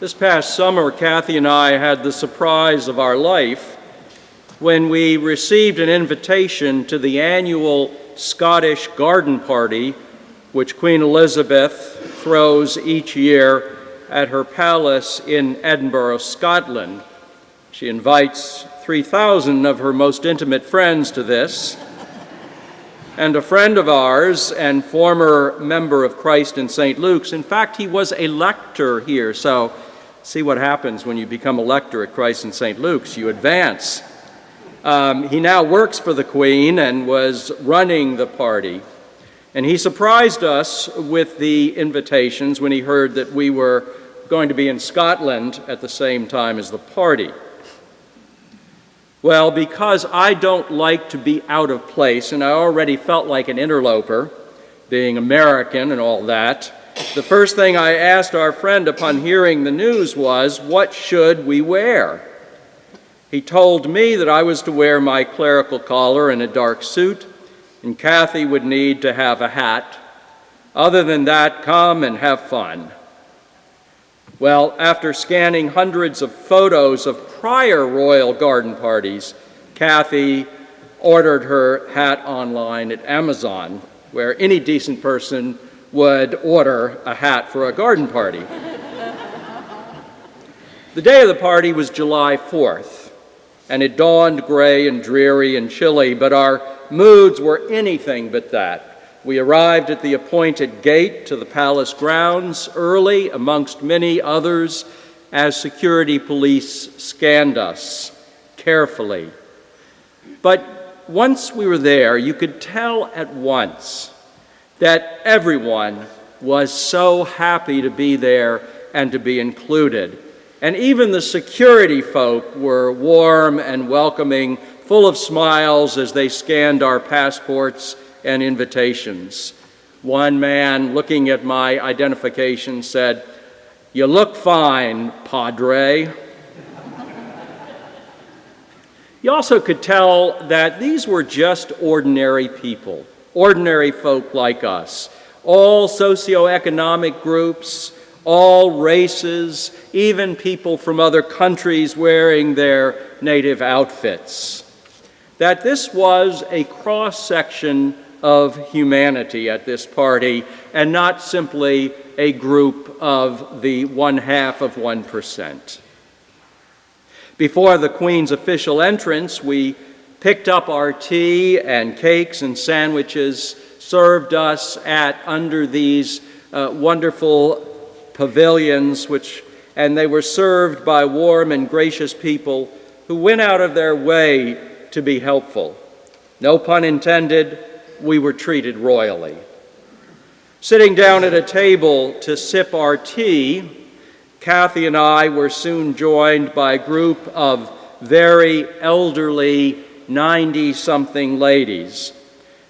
This past summer, Kathy and I had the surprise of our life when we received an invitation to the annual Scottish garden party which Queen Elizabeth throws each year at her palace in Edinburgh, Scotland. She invites 3,000 of her most intimate friends to this. And a friend of ours and former member of Christ in St. Luke's, in fact, he was a lector here, so see what happens when you become a lector at Christ in St. Luke's, you advance. He now works for the Queen and was running the party. And he surprised us with the invitations when he heard that we were going to be in Scotland at the same time as the party. Well, because I don't like to be out of place, and I already felt like an interloper, being American and all that, the first thing I asked our friend upon hearing the news was, what should we wear? He told me that I was to wear my clerical collar and a dark suit, and Kathy would need to have a hat. Other than that, come and have fun. Well, after scanning hundreds of photos of prior royal garden parties, Kathy ordered her hat online at Amazon, where any decent person would order a hat for a garden party. The day of the party was July 4th, and it dawned gray and dreary and chilly, but our moods were anything but that. We arrived at the appointed gate to the palace grounds early, amongst many others, as security police scanned us carefully. But once we were there, you could tell at once that everyone was so happy to be there and to be included. And even the security folk were warm and welcoming, full of smiles as they scanned our passports and invitations. One man, looking at my identification, said, "You look fine, Padre." You also could tell that these were just ordinary people, ordinary folk like us, all socioeconomic groups, all races, even people from other countries wearing their native outfits. That this was a cross-section of humanity at this party, and not simply a group of the 0.5%. Before the Queen's official entrance, we picked up our tea and cakes and sandwiches served us at under these wonderful pavilions, and they were served by warm and gracious people who went out of their way to be helpful. No pun intended, we were treated royally. Sitting down at a table to sip our tea, Kathy and I were soon joined by a group of very elderly 90-something ladies.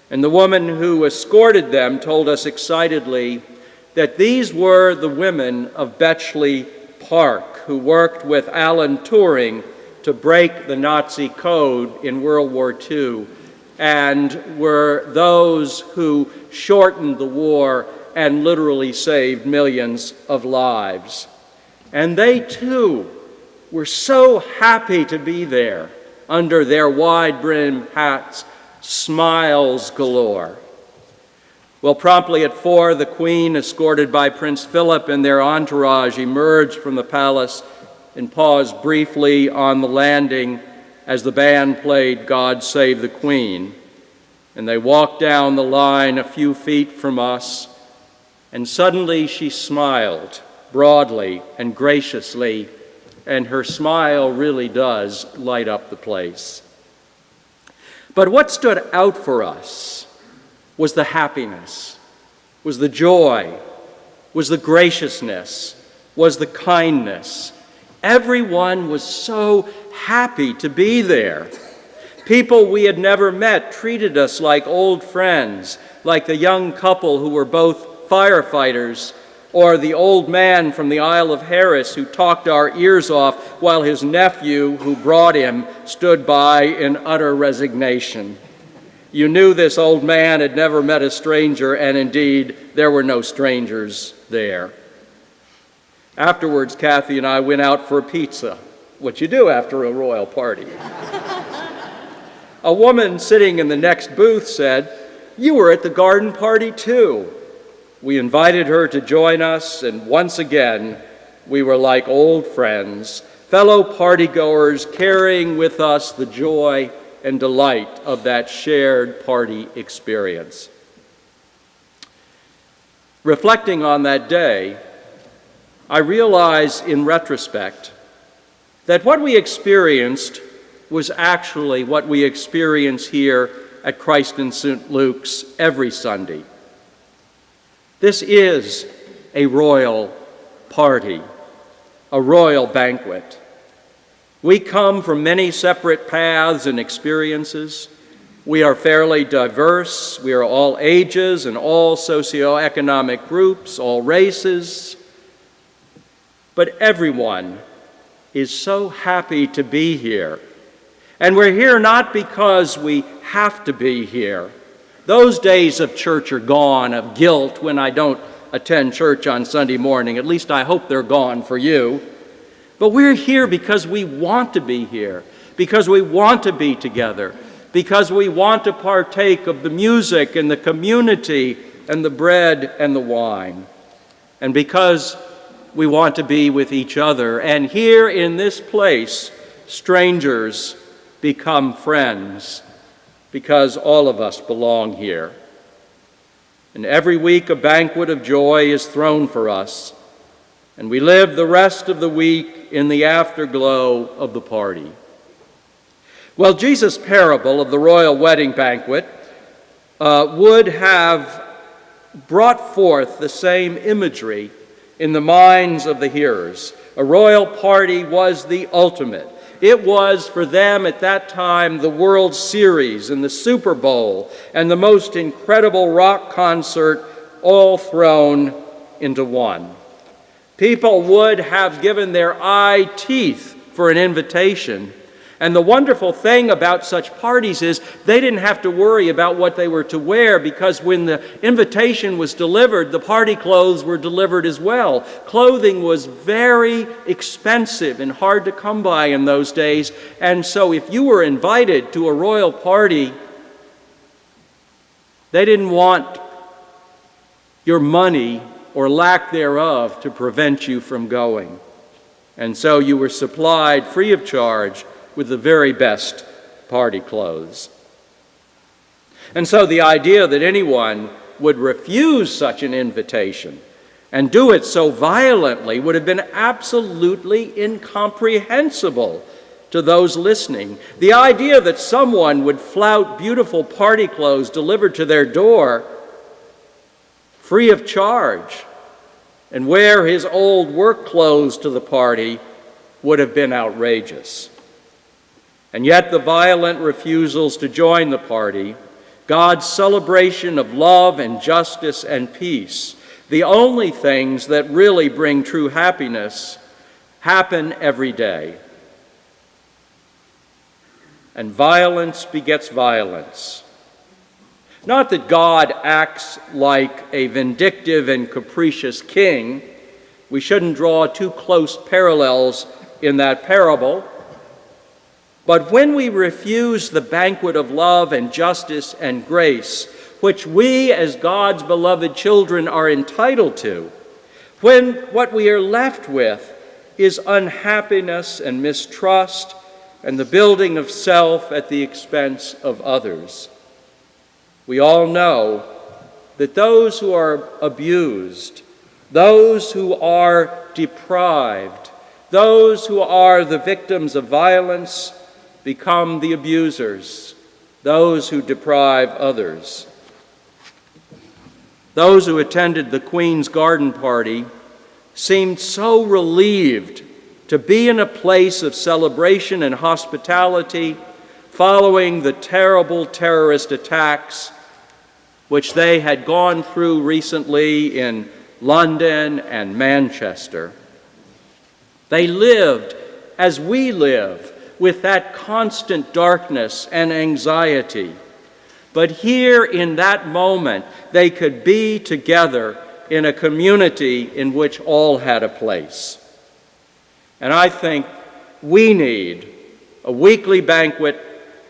And the woman who escorted them told us excitedly that these were the women of Bletchley Park who worked with Alan Turing to break the Nazi code in World War II, and were those who shortened the war and literally saved millions of lives. And they too were so happy to be there under their wide-brimmed hats, smiles galore. Well, promptly at 4, the Queen, escorted by Prince Philip and their entourage, emerged from the palace and paused briefly on the landing as the band played God Save the Queen. And they walked down the line a few feet from us, and suddenly she smiled broadly and graciously, and her smile really does light up the place. But what stood out for us was the happiness, was the joy, was the graciousness, was the kindness. Everyone was so happy to be there. People we had never met treated us like old friends, like the young couple who were both firefighters, or the old man from the Isle of Harris who talked our ears off while his nephew, who brought him, stood by in utter resignation. You knew this old man had never met a stranger, and indeed, there were no strangers there. Afterwards, Kathy and I went out for a pizza, what you do after a royal party. A woman sitting in the next booth said, "You were at the garden party too." We invited her to join us, and once again, we were like old friends, fellow partygoers carrying with us the joy and delight of that shared party experience. Reflecting on that day, I realize in retrospect that what we experienced was actually what we experience here at Christ in St. Luke's every Sunday. This is a royal party, a royal banquet. We come from many separate paths and experiences. We are fairly diverse. We are all ages and all socioeconomic groups, all races. But everyone is so happy to be here. And we're here not because we have to be here. Those days of church are gone, of guilt when I don't attend church on Sunday morning. At least I hope they're gone for you. But we're here because we want to be here, because we want to be together, because we want to partake of the music and the community and the bread and the wine, and because we want to be with each other. And here in this place, strangers become friends, because all of us belong here. And every week a banquet of joy is thrown for us, and we live the rest of the week in the afterglow of the party. Well, Jesus' parable of the royal wedding banquet would have brought forth the same imagery in the minds of the hearers. A royal party was the ultimate. It was, for them at that time, the World Series and the Super Bowl and the most incredible rock concert all thrown into one. People would have given their eye teeth for an invitation. And the wonderful thing about such parties is they didn't have to worry about what they were to wear, because when the invitation was delivered, the party clothes were delivered as well. Clothing was very expensive and hard to come by in those days. And so if you were invited to a royal party, they didn't want your money or lack thereof to prevent you from going. And so you were supplied free of charge with the very best party clothes. And so the idea that anyone would refuse such an invitation and do it so violently would have been absolutely incomprehensible to those listening. The idea that someone would flout beautiful party clothes delivered to their door free of charge and wear his old work clothes to the party would have been outrageous. And yet the violent refusals to join the party, God's celebration of love and justice and peace, the only things that really bring true happiness, happen every day. And violence begets violence. Not that God acts like a vindictive and capricious king. We shouldn't draw too close parallels in that parable. But when we refuse the banquet of love and justice and grace, which we as God's beloved children are entitled to, when what we are left with is unhappiness and mistrust and the building of self at the expense of others, we all know that those who are abused, those who are deprived, those who are the victims of violence become the abusers, those who deprive others. Those who attended the Queen's garden party seemed so relieved to be in a place of celebration and hospitality following the terrible terrorist attacks which they had gone through recently in London and Manchester. They lived as we live, with that constant darkness and anxiety. But here in that moment, they could be together in a community in which all had a place. And I think we need a weekly banquet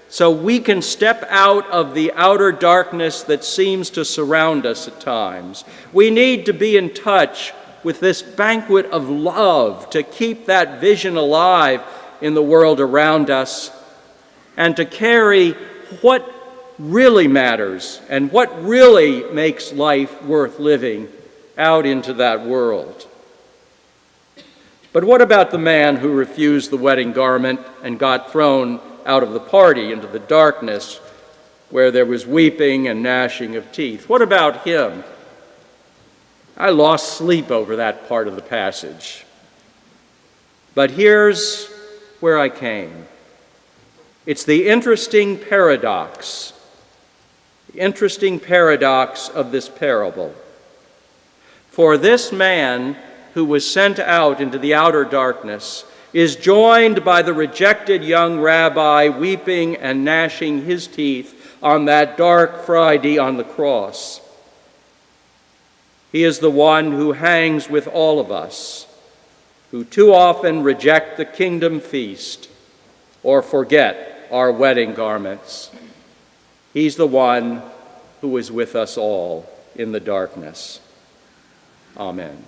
so we can step out of the outer darkness that seems to surround us at times. We need to be in touch with this banquet of love to keep that vision alive in the world around us and to carry what really matters and what really makes life worth living out into that world. But what about the man who refused the wedding garment and got thrown out of the party into the darkness where there was weeping and gnashing of teeth? What about him? I lost sleep over that part of the passage. But here's where I came. It's the interesting paradox of this parable. For this man who was sent out into the outer darkness is joined by the rejected young rabbi weeping and gnashing his teeth on that dark Friday on the cross. He is the one who hangs with all of us, who too often reject the kingdom feast or forget our wedding garments. He's the one who is with us all in the darkness. Amen.